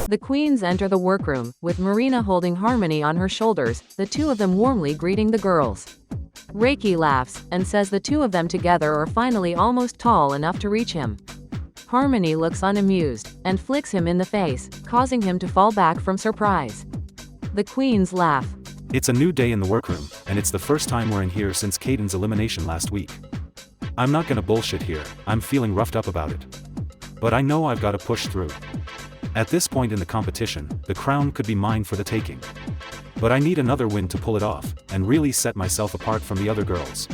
The queens enter the workroom, with Marina holding Harmony on her shoulders, the two of them warmly greeting the girls. Reiki laughs, and says the two of them together are finally almost tall enough to reach him. Harmony looks unamused, and flicks him in the face, causing him to fall back from surprise. The queens laugh. It's a new day in the workroom, and it's the first time we're in here since Caden's elimination last week. I'm not gonna bullshit here, I'm feeling roughed up about it. But I know I've gotta push through. At this point in the competition, the crown could be mine for the taking. But I need another win to pull it off, and really set myself apart from the other girls.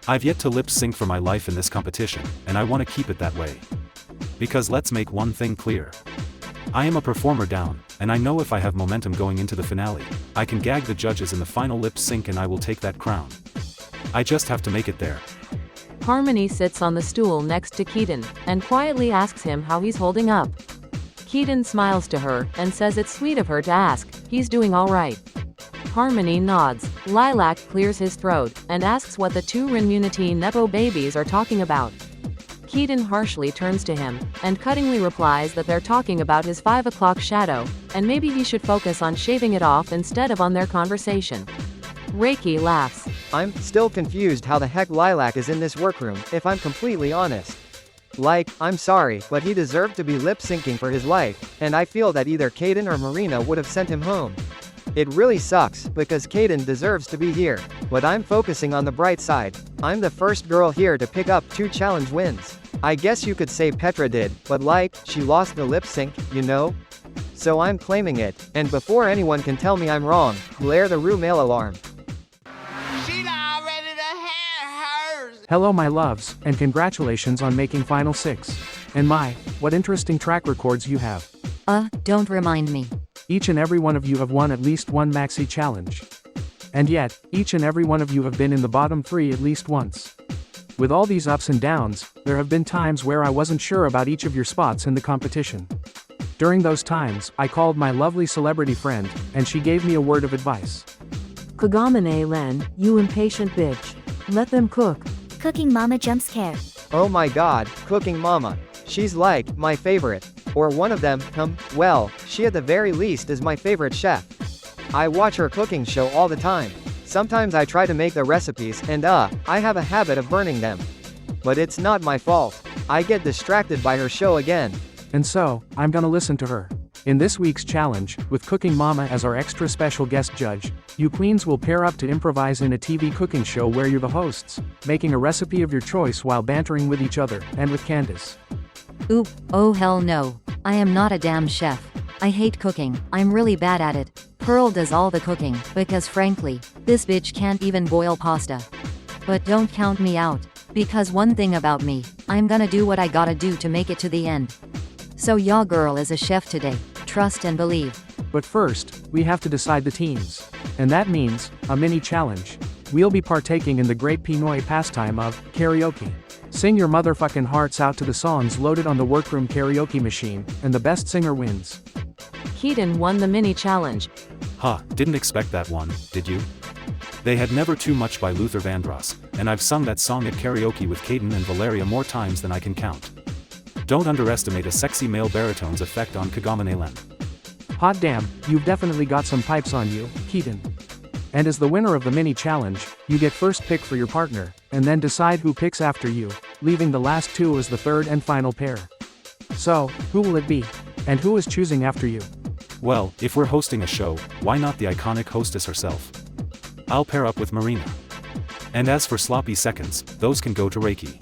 I've yet to lip sync for my life in this competition, and I want to keep it that way. Because let's make one thing clear. I am a performer down, and I know if I have momentum going into the finale, I can gag the judges in the final lip sync and I will take that crown. I just have to make it there. Harmony sits on the stool next to Keaton, and quietly asks him how he's holding up. Keaton smiles to her, and says it's sweet of her to ask, he's doing alright. Harmony nods. Lilac clears his throat, and asks what the two Renmunity Nepo babies are talking about. Keaton harshly turns to him, and cuttingly replies that they're talking about his 5 o'clock shadow, and maybe he should focus on shaving it off instead of on their conversation. Reiki laughs. I'm still confused how the heck Lilac is in this workroom, if I'm completely honest. Like, I'm sorry, but he deserved to be lip-syncing for his life, and I feel that either Caden or Marina would have sent him home. It really sucks, because Caden deserves to be here, but I'm focusing on the bright side. I'm the first girl here to pick up 2 challenge wins. I guess you could say Petra did, but like, she lost the lip-sync, you know? So I'm claiming it, and before anyone can tell me I'm wrong, blare the Rue mail alarm. Hello my loves, and congratulations on making Final 6. And my, what interesting track records you have. Don't remind me. Each and every one of you have won at least one maxi challenge. And yet, each and every one of you have been in the bottom 3 at least once. With all these ups and downs, there have been times where I wasn't sure about each of your spots in the competition. During those times, I called my lovely celebrity friend, and she gave me a word of advice. Kagamane Len, you impatient bitch. Let them cook. Cooking Mama jump scare. Oh my god, Cooking Mama. She's like, my favorite. Or one of them, well, she at the very least is my favorite chef. I watch her cooking show all the time. Sometimes I try to make the recipes and I have a habit of burning them. But it's not my fault. I get distracted by her show again. And so, I'm gonna listen to her. In this week's challenge, with Cooking Mama as our extra special guest judge, you queens will pair up to improvise in a TV cooking show where you're the hosts, making a recipe of your choice while bantering with each other, and with Candace. Oop, oh hell no. I am not a damn chef. I hate cooking, I'm really bad at it. Pearl does all the cooking, because frankly, this bitch can't even boil pasta. But don't count me out. Because one thing about me, I'm gonna do what I gotta do to make it to the end. So ya girl is a chef today, trust and believe. But first, we have to decide the teams. And that means, a mini challenge. We'll be partaking in the great Pinoy pastime of karaoke. Sing your motherfucking hearts out to the songs loaded on the workroom karaoke machine, and the best singer wins. Keaton won the mini challenge. Didn't expect that one, did you? They Had Never Too Much by Luther Vandross, and I've sung that song at karaoke with Caden and Valeria more times than I can count. Don't underestimate a sexy male baritone's effect on Kagamane Len. Hot damn, you've definitely got some pipes on you, Keaton. And as the winner of the mini challenge, you get first pick for your partner, and then decide who picks after you, leaving the last 2 as the third and final pair. So, who will it be? And who is choosing after you? Well, if we're hosting a show, why not the iconic hostess herself? I'll pair up with Marina. And as for sloppy seconds, those can go to Reiki.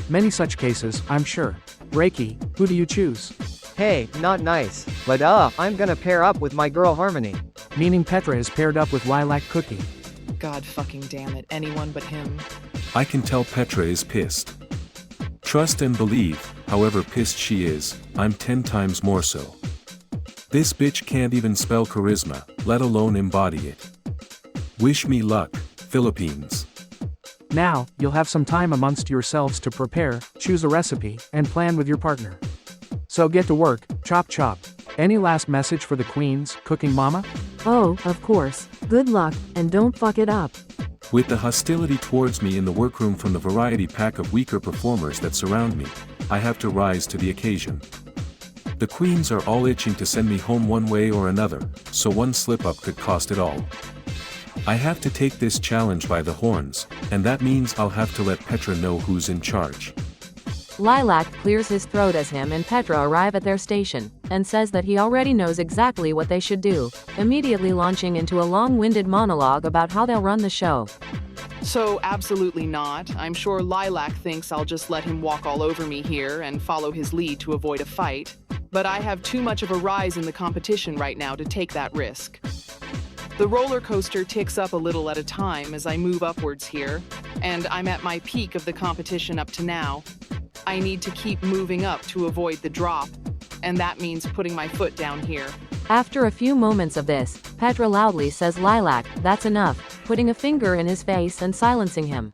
Many such cases, I'm sure. Reiki, who do you choose? Hey, not nice, but I'm gonna pair up with my girl Harmony. Meaning Petra is paired up with Lilac Cookie. God fucking damn it, anyone but him. I can tell Petra is pissed. Trust and believe, however pissed she is, I'm 10 times more so. This bitch can't even spell charisma, let alone embody it. Wish me luck, Philippines. Now, you'll have some time amongst yourselves to prepare, choose a recipe, and plan with your partner. So get to work, chop chop. Any last message for the queens, Cooking Mama? Oh, of course. Good luck, and don't fuck it up. With the hostility towards me in the workroom from the variety pack of weaker performers that surround me, I have to rise to the occasion. The queens are all itching to send me home one way or another, so one slip-up could cost it all. I have to take this challenge by the horns, and that means I'll have to let Petra know who's in charge. Lilac clears his throat as him and Petra arrive at their station, and says that he already knows exactly what they should do, immediately launching into a long-winded monologue about how they'll run the show. So absolutely not. I'm sure Lilac thinks I'll just let him walk all over me here and follow his lead to avoid a fight. But I have too much of a rise in the competition right now to take that risk. The roller coaster ticks up a little at a time as I move upwards here, and I'm at my peak of the competition up to now. I need to keep moving up to avoid the drop, and that means putting my foot down here. After a few moments of this, Petra loudly says, "Lilac, that's enough," putting a finger in his face and silencing him.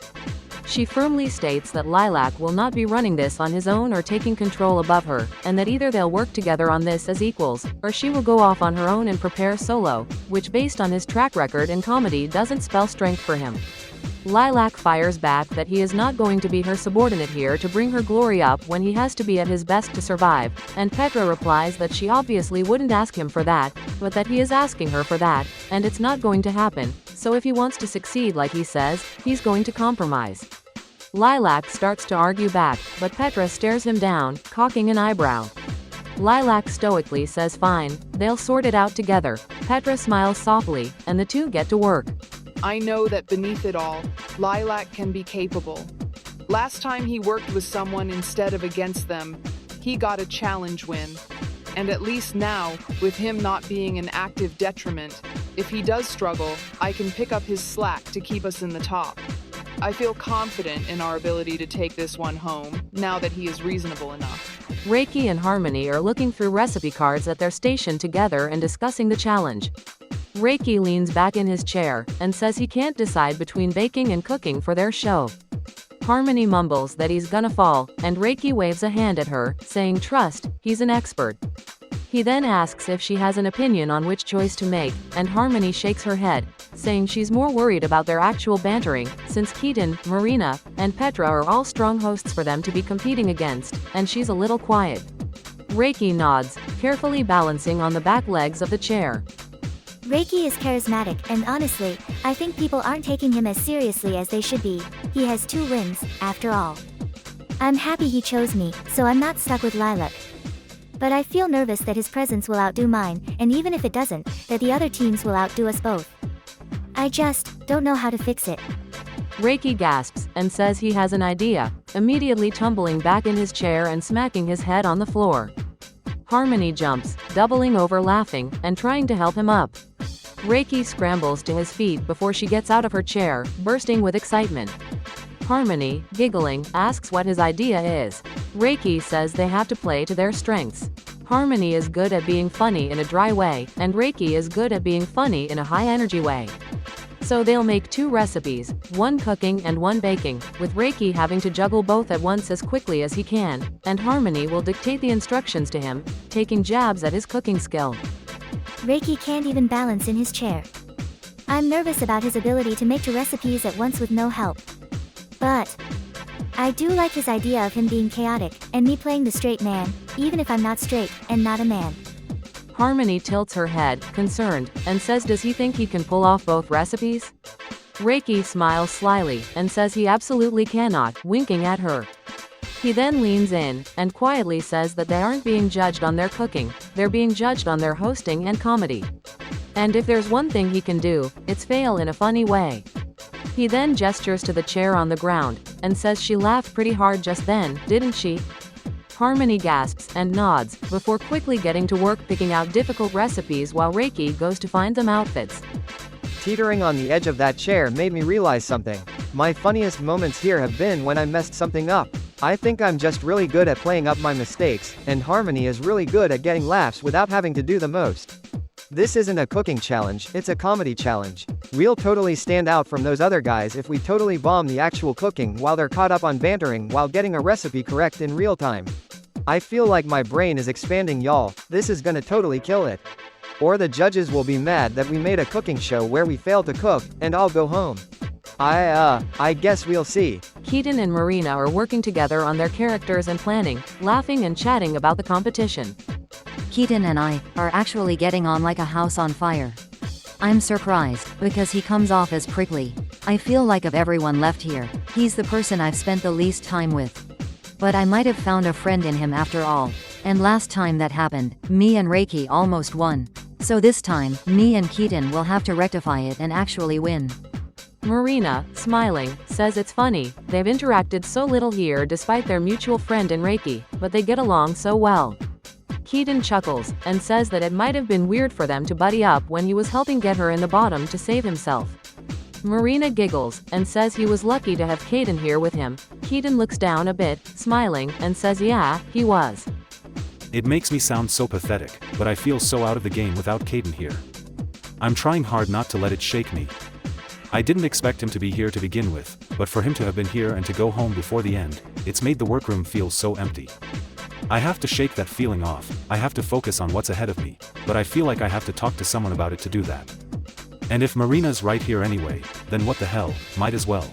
She firmly states that Lilac will not be running this on his own or taking control above her, and that either they'll work together on this as equals, or she will go off on her own and prepare solo, which based on his track record in comedy doesn't spell strength for him. Lilac fires back that he is not going to be her subordinate here to bring her glory up when he has to be at his best to survive, and Petra replies that she obviously wouldn't ask him for that, but that he is asking her for that, and it's not going to happen, so if he wants to succeed like he says, he's going to compromise. Lilac starts to argue back, but Petra stares him down, cocking an eyebrow. Lilac stoically says fine, they'll sort it out together. Petra smiles softly, and the two get to work. I know that beneath it all, Lilac can be capable. Last time he worked with someone instead of against them, he got a challenge win. And at least now, with him not being an active detriment, if he does struggle, I can pick up his slack to keep us in the top. I feel confident in our ability to take this one home, now that he is reasonable enough. Reiki and Harmony are looking through recipe cards at their station together and discussing the challenge. Reiki leans back in his chair, and says he can't decide between baking and cooking for their show. Harmony mumbles that he's gonna fall, and Reiki waves a hand at her, saying trust, he's an expert. He then asks if she has an opinion on which choice to make, and Harmony shakes her head, saying she's more worried about their actual bantering, since Keaton, Marina, and Petra are all strong hosts for them to be competing against, and she's a little quiet. Reiki nods, carefully balancing on the back legs of the chair. Reiki is charismatic, and honestly, I think people aren't taking him as seriously as they should be. He has 2 wins, after all. I'm happy he chose me, so I'm not stuck with Lilac. But I feel nervous that his presence will outdo mine, and even if it doesn't, that the other teams will outdo us both. I just don't know how to fix it. Reiki gasps, and says he has an idea, immediately tumbling back in his chair and smacking his head on the floor. Harmony jumps, doubling over laughing, and trying to help him up. Reiki scrambles to his feet before she gets out of her chair, bursting with excitement. Harmony, giggling, asks what his idea is. Reiki says they have to play to their strengths. Harmony is good at being funny in a dry way, and Reiki is good at being funny in a high-energy way. So they'll make 2 recipes, one cooking and one baking, with Reiki having to juggle both at once as quickly as he can, and Harmony will dictate the instructions to him, taking jabs at his cooking skill. Reiki can't even balance in his chair. I'm nervous about his ability to make 2 recipes at once with no help. But I do like his idea of him being chaotic, and me playing the straight man, even if I'm not straight, and not a man. Harmony tilts her head, concerned, and says does he think he can pull off both recipes? Reiki smiles slyly, and says he absolutely cannot, winking at her. He then leans in, and quietly says that they aren't being judged on their cooking, they're being judged on their hosting and comedy. And if there's one thing he can do, it's fail in a funny way. He then gestures to the chair on the ground, and says she laughed pretty hard just then, didn't she? Harmony gasps and nods, before quickly getting to work picking out difficult recipes while Reiki goes to find them outfits. Teetering on the edge of that chair made me realize something. My funniest moments here have been when I messed something up. I think I'm just really good at playing up my mistakes, and Harmony is really good at getting laughs without having to do the most. This isn't a cooking challenge, it's a comedy challenge. We'll totally stand out from those other guys if we totally bomb the actual cooking while they're caught up on bantering while getting a recipe correct in real time. I feel like my brain is expanding, y'all. This is gonna totally kill it. Or the judges will be mad that we made a cooking show where we failed to cook, and I'll go home. I guess we'll see. Keaton and Marina are working together on their characters and planning, laughing and chatting about the competition. Keaton and I are actually getting on like a house on fire. I'm surprised, because he comes off as prickly. I feel like of everyone left here, he's the person I've spent the least time with. But I might have found a friend in him after all. And last time that happened, me and Reiki almost won. So this time, me and Keaton will have to rectify it and actually win. Marina, smiling, says it's funny, they've interacted so little here despite their mutual friend in Reiki, but they get along so well. Keaton chuckles, and says that it might have been weird for them to buddy up when he was helping get her in the bottom to save himself. Marina giggles, and says he was lucky to have Keaton here with him. Keaton looks down a bit, smiling, and says yeah, he was. It makes me sound so pathetic, but I feel so out of the game without Keaton here. I'm trying hard not to let it shake me. I didn't expect him to be here to begin with, but for him to have been here and to go home before the end, it's made the workroom feel so empty. I have to shake that feeling off, I have to focus on what's ahead of me, but I feel like I have to talk to someone about it to do that. And if Marina's right here anyway, then what the hell, might as well.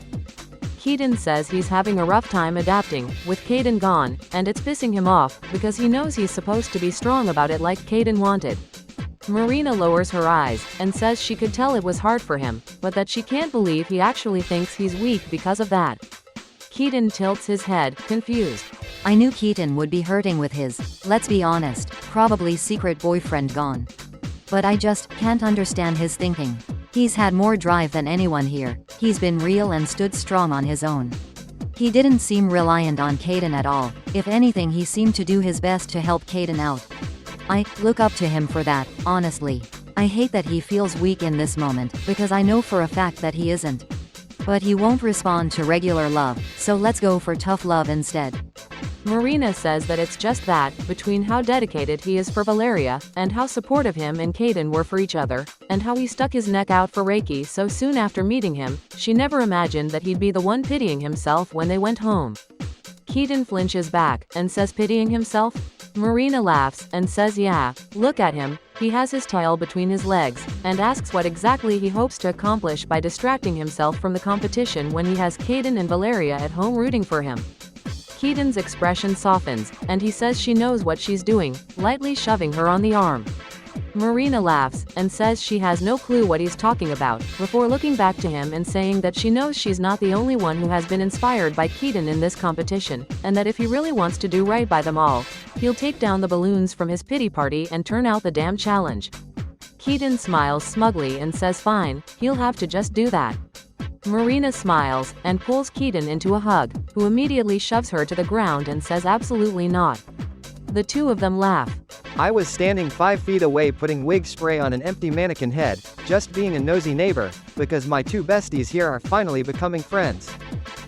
Keaton says he's having a rough time adapting, with Keaton gone, and it's pissing him off, because he knows he's supposed to be strong about it like Keaton wanted. Marina lowers her eyes, and says she could tell it was hard for him, but that she can't believe he actually thinks he's weak because of that. Keaton tilts his head, confused. I knew Keaton would be hurting with his, let's be honest, probably secret boyfriend gone. But I just can't understand his thinking. He's had more drive than anyone here, he's been real and stood strong on his own. He didn't seem reliant on Keaton at all, if anything he seemed to do his best to help Keaton out. I look up to him for that, honestly. I hate that he feels weak in this moment, because I know for a fact that he isn't. But he won't respond to regular love, so let's go for tough love instead. Marina says that it's just that, between how dedicated he is for Valeria, and how supportive him and Keaton were for each other, and how he stuck his neck out for Reiki so soon after meeting him, she never imagined that he'd be the one pitying himself when they went home. Keaton flinches back, and says pitying himself? Marina laughs, and says yeah, look at him, he has his tail between his legs, and asks what exactly he hopes to accomplish by distracting himself from the competition when he has Keaton and Valeria at home rooting for him. Keaton's expression softens, and he says she knows what she's doing, lightly shoving her on the arm. Marina laughs, and says she has no clue what he's talking about, before looking back to him and saying that she knows she's not the only one who has been inspired by Keaton in this competition, and that if he really wants to do right by them all, he'll take down the balloons from his pity party and turn out the damn challenge. Keaton smiles smugly and says fine, he'll have to just do that. Marina smiles, and pulls Keaton into a hug, who immediately shoves her to the ground and says absolutely not. The two of them laugh. I was standing 5 feet away putting wig spray on an empty mannequin head, just being a nosy neighbor, because my two besties here are finally becoming friends.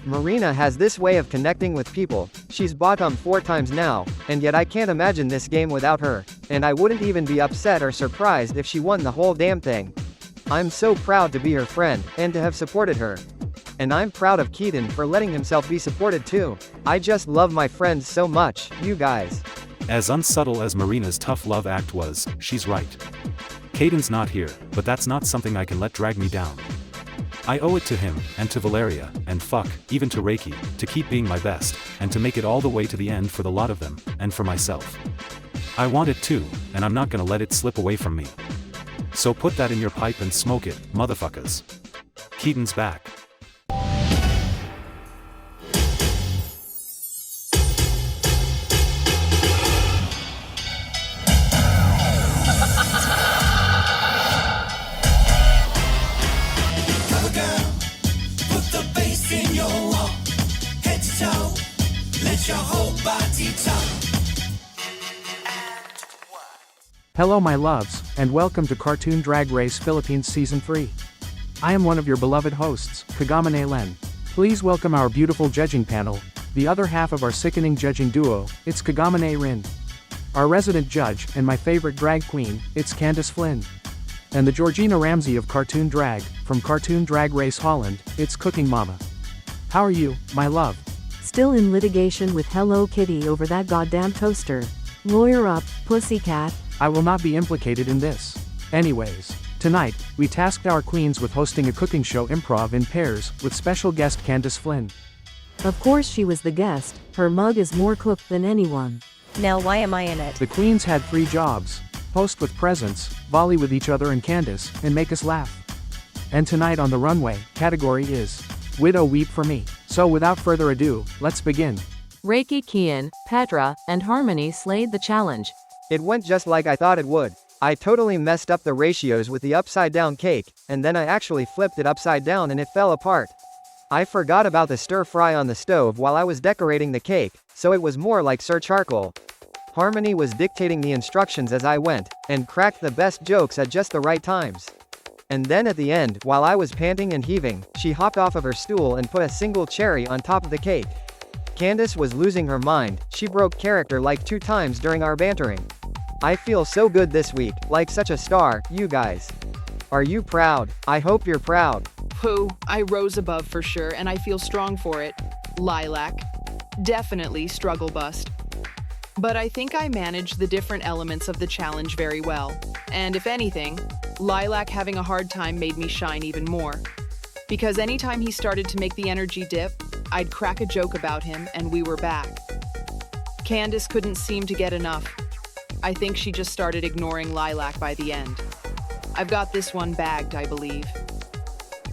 Marina has this way of connecting with people, she's bottomed 4 times now, and yet I can't imagine this game without her, and I wouldn't even be upset or surprised if she won the whole damn thing. I'm so proud to be her friend, and to have supported her. And I'm proud of Keaton for letting himself be supported too. I just love my friends so much, you guys. As unsubtle as Marina's tough love act was, she's right. Keaton's not here, but that's not something I can let drag me down. I owe it to him, and to Valeria, and fuck, even to Reiki, to keep being my best, and to make it all the way to the end for the lot of them, and for myself. I want it too, and I'm not gonna let it slip away from me. So put that in your pipe and smoke it, motherfuckers. Keaton's back. Hello my loves, and welcome to Cartoon Drag Race Philippines Season 3. I am one of your beloved hosts, Kagamane Len. Please welcome our beautiful judging panel, the other half of our sickening judging duo, it's Kagamane Rin. Our resident judge, and my favorite drag queen, it's Candace Flynn. And the Georgina Ramsey of Cartoon Drag, from Cartoon Drag Race Holland, it's Cooking Mama. How are you, my love? Still in litigation with Hello Kitty over that goddamn toaster. Lawyer up, pussycat. I will not be implicated in this. Anyways, tonight, we tasked our queens with hosting a cooking show improv in pairs, with special guest Candace Flynn. Of course she was the guest, her mug is more cooked than anyone. Now why am I in it? The queens had 3 jobs: post with presents, volley with each other and Candace, and make us laugh. And tonight on the runway, category is Widow Weep for me. So without further ado, let's begin. Reiki, Kian, Petra, and Harmony slayed the challenge. It went just like I thought it would. I totally messed up the ratios with the upside down cake, and then I actually flipped it upside down and it fell apart. I forgot about the stir fry on the stove while I was decorating the cake, so it was more like Sir Charcoal. Harmony was dictating the instructions as I went, and cracked the best jokes at just the right times. And then at the end, while I was panting and heaving, she hopped off of her stool and put a single cherry on top of the cake. Candace was losing her mind, she broke character like 2 times during our bantering. I feel so good this week, like such a star, you guys. Are you proud? I hope you're proud. Pooh, I rose above for sure, and I feel strong for it. Lilac. Definitely struggle bust. But I think I managed the different elements of the challenge very well. And if anything, Lilac having a hard time made me shine even more. Because anytime he started to make the energy dip, I'd crack a joke about him and we were back. Candace couldn't seem to get enough. I think she just started ignoring Lilac by the end. I've got this one bagged, I believe.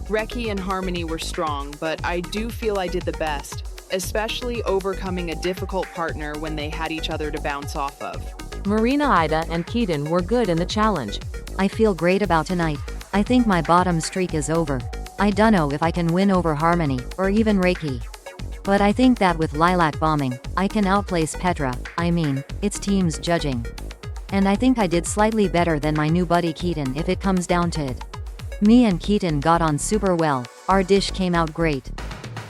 Reki and Harmony were strong, but I do feel I did the best, especially overcoming a difficult partner when they had each other to bounce off of. Marina, Ida, and Keaton were good in the challenge. I feel great about tonight. I think my bottom streak is over. I dunno if I can win over Harmony, or even Reiki. But I think that with Lilac bombing, I can outplace Petra, it's teams judging. And I think I did slightly better than my new buddy Keaton if it comes down to it. Me and Keaton got on super well, our dish came out great.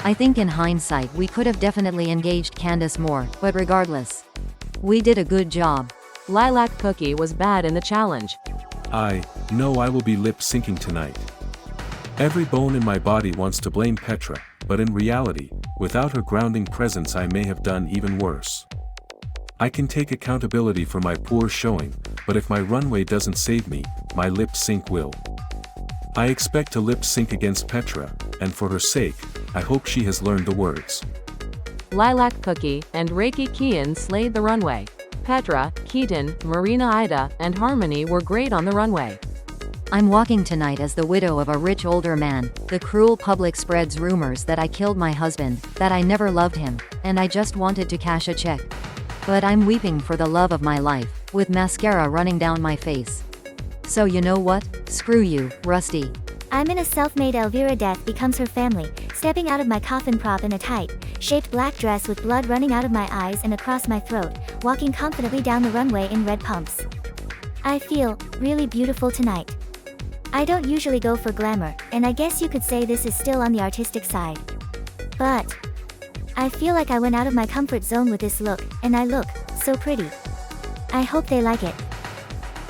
I think in hindsight we could have definitely engaged Candace more, but regardless, we did a good job. Lilac Cookie was bad in the challenge. I know I will be lip syncing tonight. Every bone in my body wants to blame Petra, but in reality, without her grounding presence I may have done even worse. I can take accountability for my poor showing, but if my runway doesn't save me, my lip sync will. I expect to lip sync against Petra, and for her sake, I hope she has learned the words. Lilac Cookie and Reiki Kian slayed the runway. Petra, Keaton, Marina, Ida, and Harmony were great on the runway. I'm walking tonight as the widow of a rich older man. The cruel public spreads rumors that I killed my husband, that I never loved him, and I just wanted to cash a check. But I'm weeping for the love of my life, with mascara running down my face. So you know what? Screw you, Rusty. I'm in a self-made Elvira death becomes her family, stepping out of my coffin prop in a tight, shaped black dress with blood running out of my eyes and across my throat, walking confidently down the runway in red pumps. I feel really beautiful tonight. I don't usually go for glamour, and I guess you could say this is still on the artistic side. But I feel like I went out of my comfort zone with this look, and I look so pretty. I hope they like it.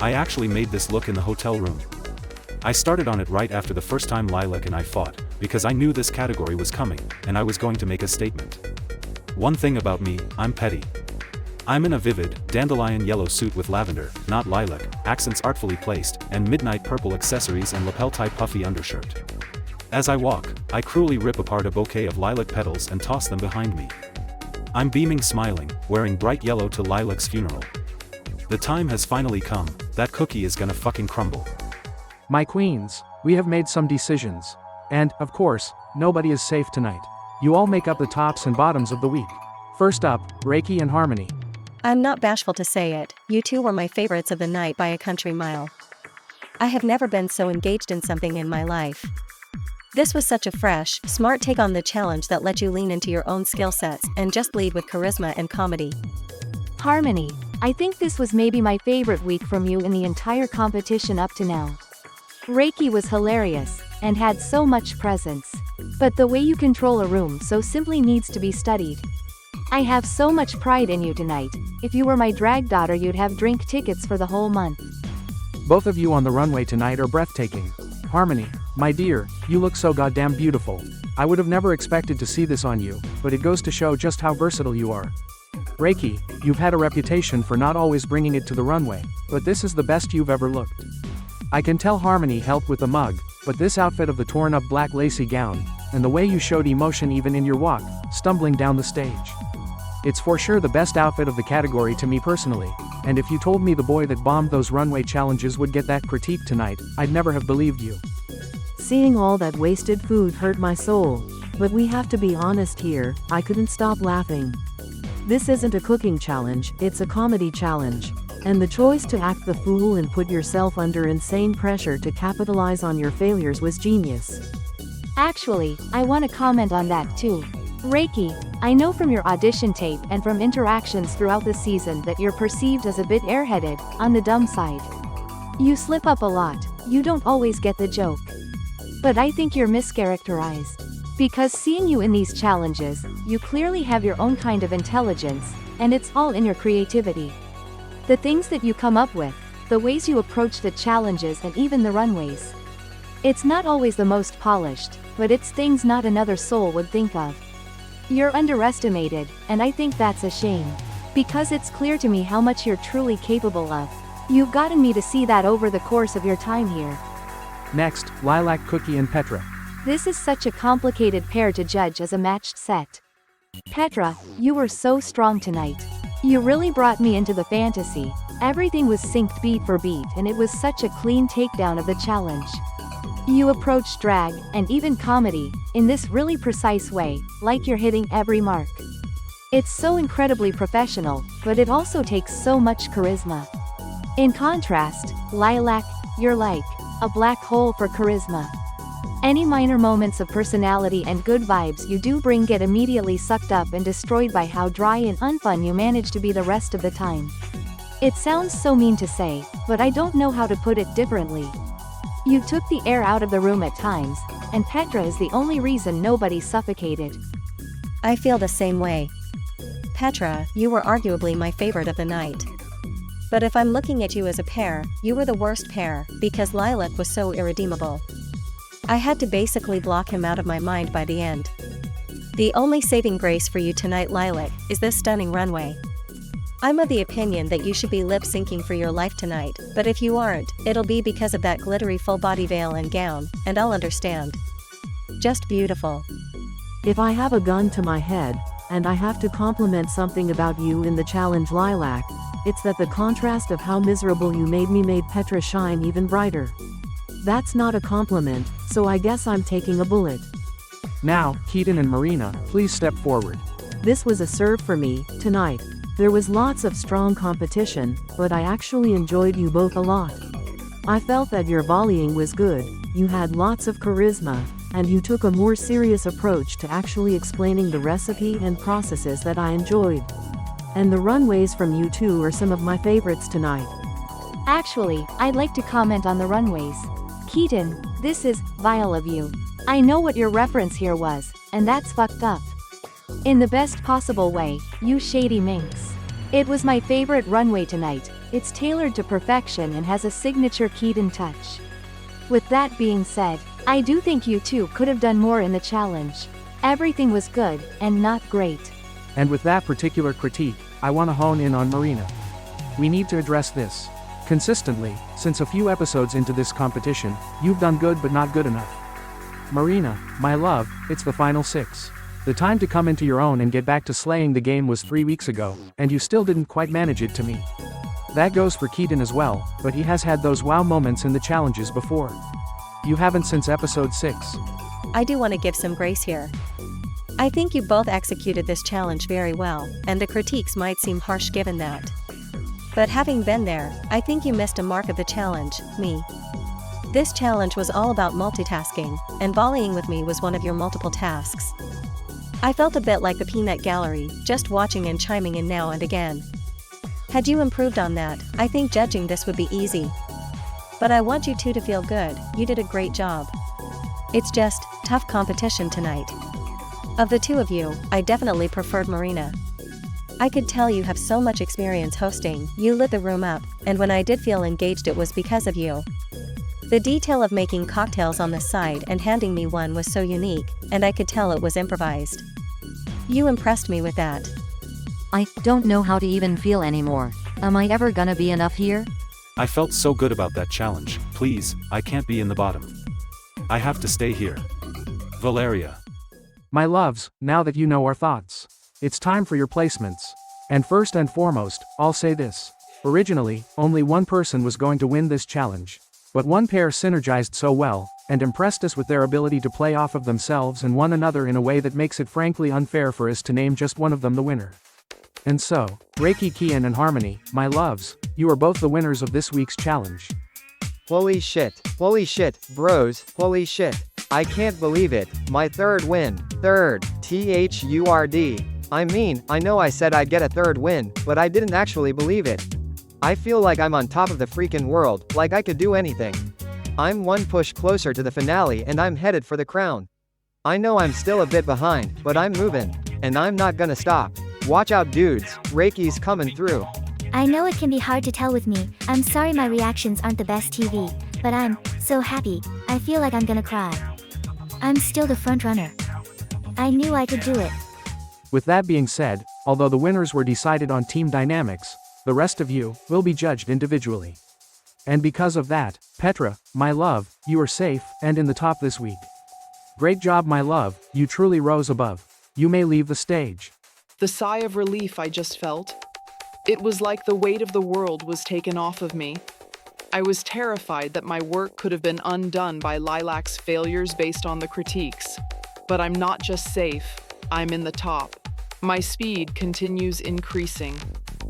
I actually made this look in the hotel room. I started on it right after the first time Lilac and I fought, because I knew this category was coming, and I was going to make a statement. One thing about me, I'm petty. I'm in a vivid, dandelion yellow suit with lavender, not lilac, accents artfully placed, and midnight purple accessories and lapel-tie puffy undershirt. As I walk, I cruelly rip apart a bouquet of lilac petals and toss them behind me. I'm beaming smiling, wearing bright yellow to Lilac's funeral. The time has finally come, that cookie is gonna fucking crumble. My queens, we have made some decisions. And, of course, nobody is safe tonight. You all make up the tops and bottoms of the week. First up, Reiki and Harmony. I'm not bashful to say it, you two were my favorites of the night by a country mile. I have never been so engaged in something in my life. This was such a fresh, smart take on the challenge that let you lean into your own skill sets and just lead with charisma and comedy. Harmony, I think this was maybe my favorite week from you in the entire competition up to now. Reiki was hilarious, and had so much presence. But the way you control a room so simply needs to be studied. I have so much pride in you tonight. If you were my drag daughter you'd have drink tickets for the whole month. Both of you on the runway tonight are breathtaking. Harmony, my dear, you look so goddamn beautiful. I would have never expected to see this on you, but it goes to show just how versatile you are. Reiki, you've had a reputation for not always bringing it to the runway, but this is the best you've ever looked. I can tell Harmony helped with the mug, but this outfit of the torn up black lacy gown, and the way you showed emotion even in your walk, stumbling down the stage. It's for sure the best outfit of the category to me personally, and if you told me the boy that bombed those runway challenges would get that critique tonight, I'd never have believed you. Seeing all that wasted food hurt my soul. But we have to be honest here, I couldn't stop laughing. This isn't a cooking challenge, it's a comedy challenge. And the choice to act the fool and put yourself under insane pressure to capitalize on your failures was genius. Actually, I want to comment on that too. Reiki, I know from your audition tape and from interactions throughout the season that you're perceived as a bit airheaded, on the dumb side. You slip up a lot, you don't always get the joke. But I think you're mischaracterized. Because seeing you in these challenges, you clearly have your own kind of intelligence, and it's all in your creativity. The things that you come up with, the ways you approach the challenges and even the runways. It's not always the most polished, but it's things not another soul would think of. You're underestimated, and I think that's a shame. Because it's clear to me how much you're truly capable of. You've gotten me to see that over the course of your time here. Next, Lilac Cookie and Petra. This is such a complicated pair to judge as a matched set. Petra, you were so strong tonight. You really brought me into the fantasy. Everything was synced beat for beat and it was such a clean takedown of the challenge. You approached drag, and even comedy, in this really precise way, like you're hitting every mark. It's so incredibly professional, but it also takes so much charisma. In contrast, Lilac, you're like a black hole for charisma. Any minor moments of personality and good vibes you do bring get immediately sucked up and destroyed by how dry and unfun you manage to be the rest of the time. It sounds so mean to say, but I don't know how to put it differently. You took the air out of the room at times, and Petra is the only reason nobody suffocated. I feel the same way. Petra, you were arguably my favorite of the night. But if I'm looking at you as a pair, you were the worst pair, because Lilac was so irredeemable. I had to basically block him out of my mind by the end. The only saving grace for you tonight, Lilac, is this stunning runway. I'm of the opinion that you should be lip-syncing for your life tonight, but if you aren't, it'll be because of that glittery full-body veil and gown, and I'll understand. Just beautiful. If I have a gun to my head, and I have to compliment something about you in the challenge, Lilac, it's that the contrast of how miserable you made me made Petra shine even brighter. That's not a compliment, so I guess I'm taking a bullet. Now, Keaton and Marina, please step forward. This was a serve for me, tonight. There was lots of strong competition, but I actually enjoyed you both a lot. I felt that your volleying was good, you had lots of charisma, and you took a more serious approach to actually explaining the recipe and processes that I enjoyed. And the runways from you two are some of my favorites tonight. Actually, I'd like to comment on the runways. Keaton, this is vile of you. I know what your reference here was, and that's fucked up. In the best possible way, you shady minx. It was my favorite runway tonight. It's tailored to perfection and has a signature Keaton touch. With that being said, I do think you two could have done more in the challenge. Everything was good, and not great. And with that particular critique, I want to hone in on Marina. We need to address this. Consistently, since a few episodes into this competition, you've done good but not good enough. Marina, my love, it's the final 6. The time to come into your own and get back to slaying the game was 3 weeks ago, and you still didn't quite manage it to me. That goes for Keaton as well, but he has had those wow moments in the challenges before. You haven't since episode 6. I do want to give some grace here. I think you both executed this challenge very well, and the critiques might seem harsh given that. But having been there, I think you missed a mark of the challenge, me. This challenge was all about multitasking, and volleying with me was one of your multiple tasks. I felt a bit like the peanut gallery, just watching and chiming in now and again. Had you improved on that, I think judging this would be easy. But I want you two to feel good, you did a great job. It's just, tough competition tonight. Of the two of you, I definitely preferred Marina. I could tell you have so much experience hosting, you lit the room up, and when I did feel engaged it was because of you. The detail of making cocktails on the side and handing me one was so unique, and I could tell it was improvised. You impressed me with that. I don't know how to even feel anymore. Am I ever gonna be enough here? I felt so good about that challenge. Please, I can't be in the bottom. I have to stay here. Valeria. My loves, now that you know our thoughts. it's time for your placements. And first and foremost, I'll say this. Originally, only one person was going to win this challenge. But one pair synergized so well, and impressed us with their ability to play off of themselves and one another in a way that makes it frankly unfair for us to name just one of them the winner. And so, Reiki, Kian and Harmony, my loves, you are both the winners of this week's challenge. Holy shit, bros, holy shit. I can't believe it, my third win, third, THURD. I mean, I know I said I'd get a third win, but I didn't actually believe it. I feel like I'm on top of the freaking world, like I could do anything. I'm one push closer to the finale and I'm headed for the crown. I know I'm still a bit behind, but I'm moving, and I'm not gonna stop. Watch out dudes, Reiki's coming through. I know it can be hard to tell with me, I'm sorry my reactions aren't the best TV, but I'm so happy, I feel like I'm gonna cry. I'm still the front runner. I knew I could do it. With that being said, although the winners were decided on team dynamics, the rest of you will be judged individually. And because of that, Petra, my love, you are safe and in the top this week. Great job my love, you truly rose above. You may leave the stage. The sigh of relief I just felt. It was like the weight of the world was taken off of me. I was terrified that my work could have been undone by Lilac's failures based on the critiques. But I'm not just safe, I'm in the top. My speed continues increasing.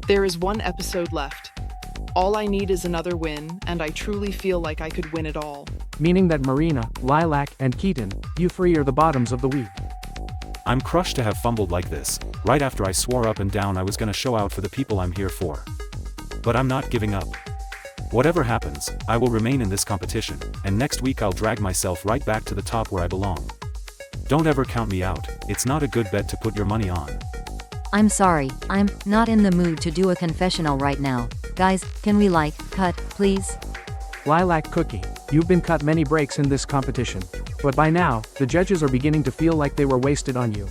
There is one episode left. All I need is another win, and I truly feel like I could win it all. Meaning that Marina, Lilac, and Keaton, you three are the bottoms of the week. I'm crushed to have fumbled like this, right after I swore up and down I was gonna show out for the people I'm here for. But I'm not giving up. Whatever happens, I will remain in this competition, and next week I'll drag myself right back to the top where I belong. Don't ever count me out, it's not a good bet to put your money on. I'm sorry, I'm not in the mood to do a confessional right now. Guys, can we cut, please? Lilac Cookie, you've been cut many breaks in this competition. But by now, the judges are beginning to feel like they were wasted on you.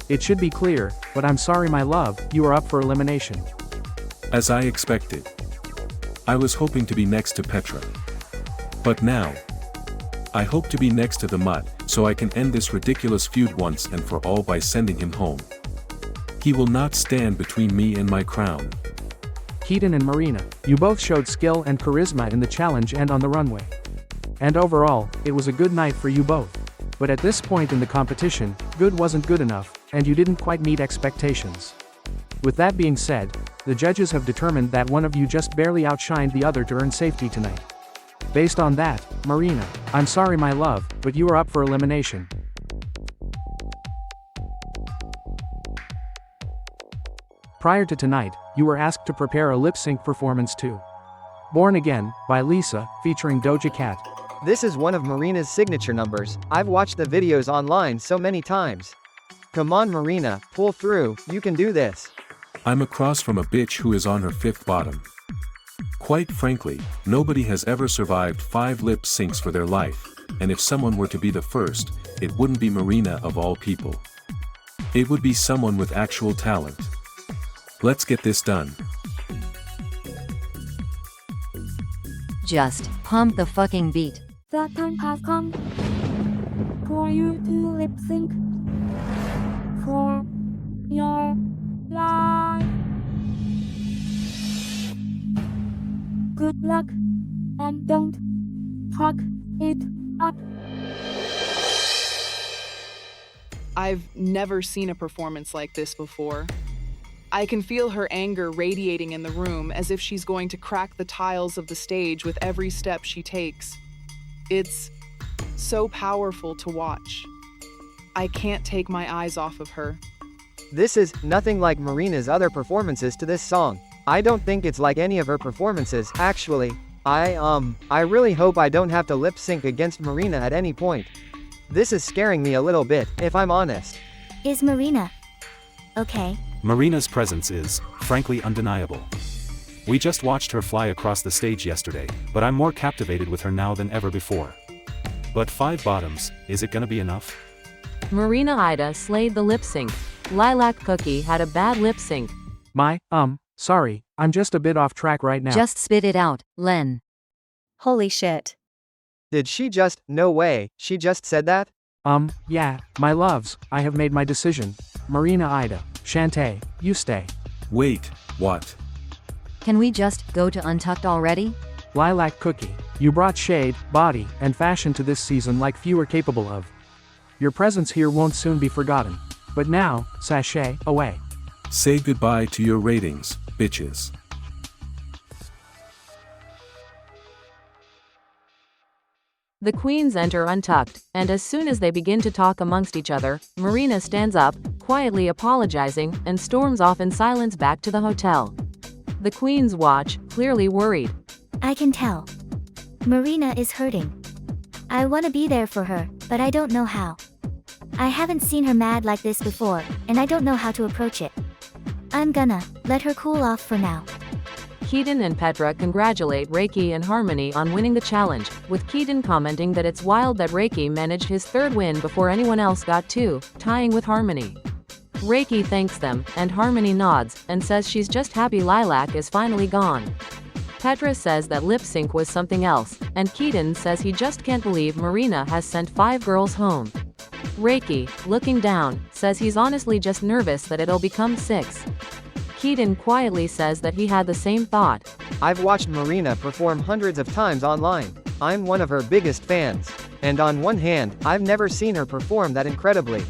It should be clear, but I'm sorry my love, you are up for elimination. As I expected. I was hoping to be next to Petra. But now, I hope to be next to the Mutt, so I can end this ridiculous feud once and for all by sending him home. He will not stand between me and my crown. Keaton and Marina, you both showed skill and charisma in the challenge and on the runway. And overall, it was a good night for you both. But at this point in the competition, good wasn't good enough, and you didn't quite meet expectations. With that being said, the judges have determined that one of you just barely outshined the other to earn safety tonight. Based on that, Marina, I'm sorry my love, but you are up for elimination. Prior to tonight, you were asked to prepare a lip-sync performance to Born Again, by Lisa, featuring Doja Cat. This is one of Marina's signature numbers, I've watched the videos online so many times. Come on Marina, pull through, you can do this. I'm across from a bitch who is on her fifth bottom. Quite frankly, nobody has ever survived 5 lip syncs for their life, and if someone were to be the first, it wouldn't be Marina of all people. It would be someone with actual talent. Let's get this done. Just pump the fucking beat. The time has come for you to lip sync for your life. Good luck and don't fuck it up. I've never seen a performance like this before. I can feel her anger radiating in the room as if she's going to crack the tiles of the stage with every step she takes. It's so powerful to watch. I can't take my eyes off of her. This is nothing like Marina's other performances to this song. I don't think it's like any of her performances, actually. I really hope I don't have to lip sync against Marina at any point. This is scaring me a little bit, if I'm honest. Is Marina okay? Marina's presence is, frankly, undeniable. We just watched her fly across the stage yesterday, but I'm more captivated with her now than ever before. But 5 bottoms, is it gonna be enough? Marina Ida slayed the lip sync. Lilac Cookie had a bad lip sync. Sorry, I'm just a bit off track right now. Just spit it out, Len. Holy shit. Did she no way, she just said that? Yeah, my loves, I have made my decision. Marina Ida, Shantae, you stay. Wait, what? Can we just go to Untucked already? Lilac Cookie, you brought shade, body, and fashion to this season like few are capable of. Your presence here won't soon be forgotten. But now, sashay, away. Say goodbye to your ratings, bitches. The queens enter Untucked, and as soon as they begin to talk amongst each other, Marina stands up, quietly apologizing, and storms off in silence back to the hotel. The queens watch, clearly worried. I can tell. Marina is hurting. I want to be there for her, but I don't know how. I haven't seen her mad like this before, and I don't know how to approach it. I'm gonna let her cool off for now. Keaton and Petra congratulate Reiki and Harmony on winning the challenge, with Keaton commenting that it's wild that Reiki managed his third win before anyone else got two, tying with Harmony. Reiki thanks them, and Harmony nods, and says she's just happy Lilac is finally gone. Petra says that lip sync was something else, and Keaton says he just can't believe Marina has sent 5 girls home. Reiki, looking down, says he's honestly just nervous that it'll become 6. Keaton quietly says that he had the same thought. I've watched Marina perform hundreds of times online. I'm one of her biggest fans. And on one hand, I've never seen her perform that incredibly.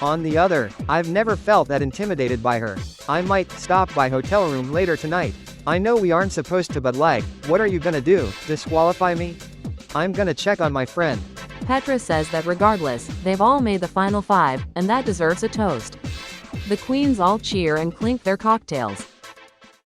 On the other, I've never felt that intimidated by her. I might stop by hotel room later tonight. I know we aren't supposed to, but like, what are you gonna do, disqualify me? I'm gonna check on my friend. Petra says that regardless, they've all made the final 5, and that deserves a toast. The queens all cheer and clink their cocktails.